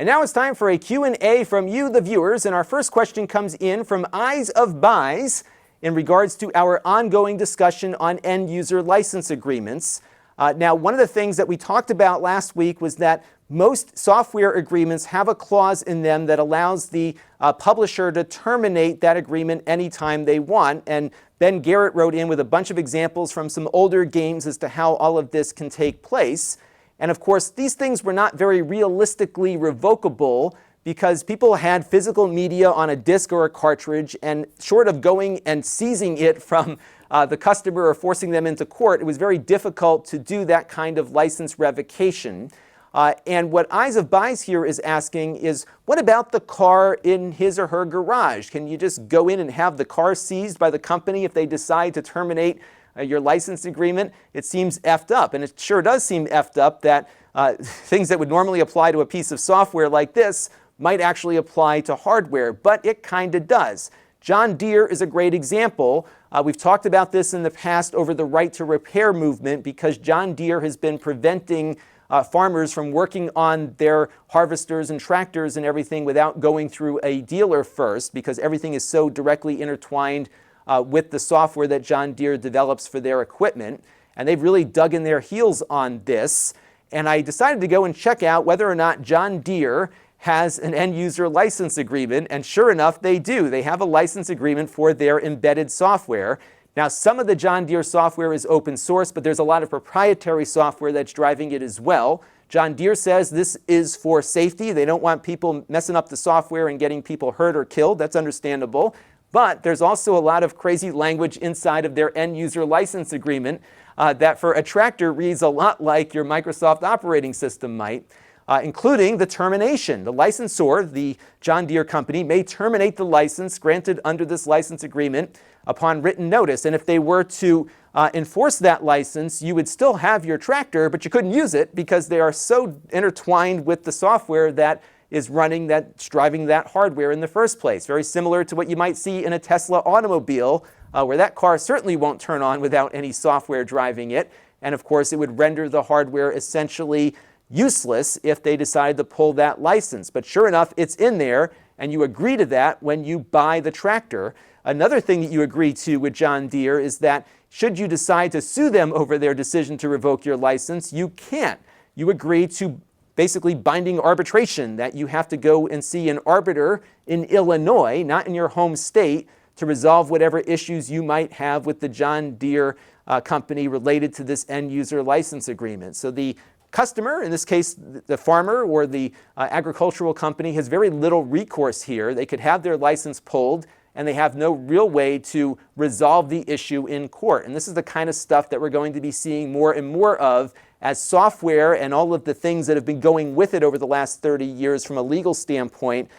And now it's time for a Q&A from you, the viewers. And our first question comes in from Eyes of Buys in regards to our ongoing discussion on end-user license agreements. Now, one of the things that we talked about last week was that most software agreements have a clause in them that allows the publisher to terminate that agreement anytime they want. And Ben Garrett wrote in with a bunch of examples from some older games as to how all of this can take place. And of course, these things were not very realistically revocable because people had physical media on a disc or a cartridge, and short of going and seizing it from the customer or forcing them into court, it was very difficult to do that kind of license revocation. And what Eyes of Buys here is asking is, what about the car in his or her garage? Can you just go in and have the car seized by the company if they decide to terminate your license agreement? It seems effed up, and it sure does seem effed up that things that would normally apply to a piece of software like this might actually apply to hardware, but it kind of does. John Deere is a great example. We've talked about this in the past over the right to repair movement because John Deere has been preventing farmers from working on their harvesters and tractors and everything without going through a dealer first, because everything is so directly intertwined with the software that John Deere develops for their equipment. And they've really dug in their heels on this. And I decided to go and check out whether or not John Deere has an end-user license agreement, and sure enough, they do. They have a license agreement for their embedded software. Now, some of the John Deere software is open source, but there's a lot of proprietary software that's driving it as well. John Deere says this is for safety. They don't want people messing up the software and getting people hurt or killed. That's understandable. But there's also a lot of crazy language inside of their end-user license agreement that for a tractor reads a lot like your Microsoft operating system might. Including the termination. The licensor, the John Deere company, may terminate the license granted under this license agreement upon written notice. And if they were to enforce that license, you would still have your tractor, but you couldn't use it because they are so intertwined with the software that is running, that's driving that hardware in the first place. Very similar to what you might see in a Tesla automobile, where that car certainly won't turn on without any software driving it. And of course, it would render the hardware essentially useless if they decide to pull that license. But sure enough, it's in there, and you agree to that when you buy the tractor. Another thing that you agree to with John Deere is that should you decide to sue them over their decision to revoke your license, you can't. You agree to basically binding arbitration, that you have to go and see an arbiter in Illinois, not in your home state, to resolve whatever issues you might have with the John Deere company related to this end-user license agreement. So the customer, in this case the farmer or the agricultural company, has very little recourse here. They could have their license pulled, and they have no real way to resolve the issue in court. And this is the kind of stuff that we're going to be seeing more and more of as software and all of the things that have been going with it over the last 30 years from a legal standpoint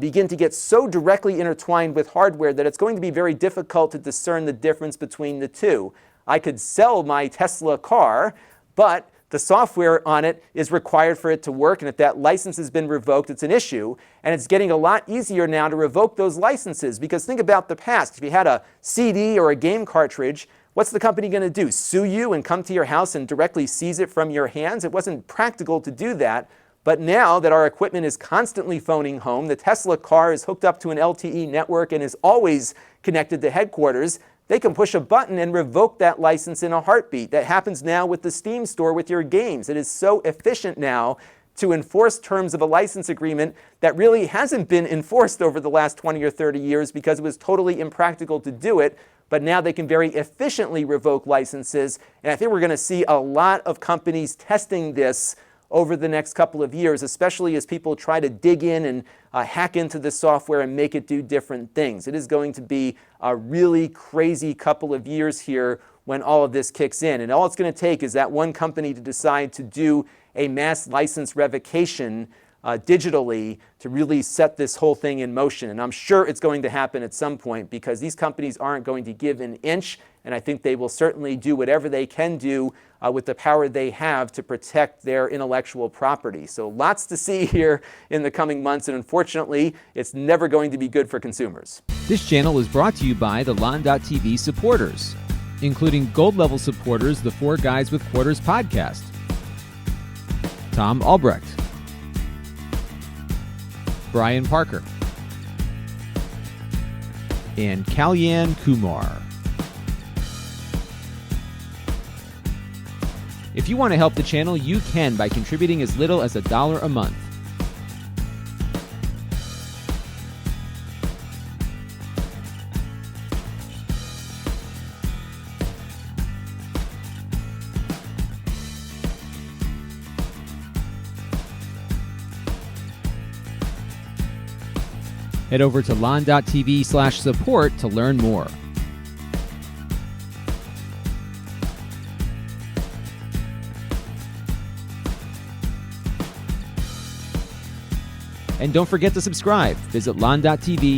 begin to get so directly intertwined with hardware that it's going to be very difficult to discern the difference between the two. I could sell my Tesla car, but the software on it is required for it to work, and if that license has been revoked, it's an issue. And it's getting a lot easier now to revoke those licenses, because think about the past. If you had a CD or a game cartridge, what's the company going to do? Sue you and come to your house and directly seize it from your hands? It wasn't practical to do that. But now that our equipment is constantly phoning home, the Tesla car is hooked up to an LTE network and is always connected to headquarters, they can push a button and revoke that license in a heartbeat. That happens now with the Steam store with your games. It is so efficient now to enforce terms of a license agreement that really hasn't been enforced over the last 20 or 30 years because it was totally impractical to do it. But now they can very efficiently revoke licenses. And I think we're going to see a lot of companies testing this over the next couple of years, especially as people try to dig in and hack into the software and make it do different things. It is going to be a really crazy couple of years here when all of this kicks in. And all it's going to take is that one company to decide to do a mass license revocation digitally to really set this whole thing in motion. And I'm sure it's going to happen at some point because these companies aren't going to give an inch, and I think they will certainly do whatever they can do with the power they have to protect their intellectual property. So lots to see here in the coming months, and unfortunately, it's never going to be good for consumers. This channel is brought to you by the Lon.TV supporters, including gold-level supporters, the Four Guys with Quarters podcast, Tom Albrecht, Brian Parker, and Kalyan Kumar. If you want to help the channel, you can by contributing as little as $1 a month. Head over to Lon.TV/support to learn more. And don't forget to subscribe. Visit Lon.TV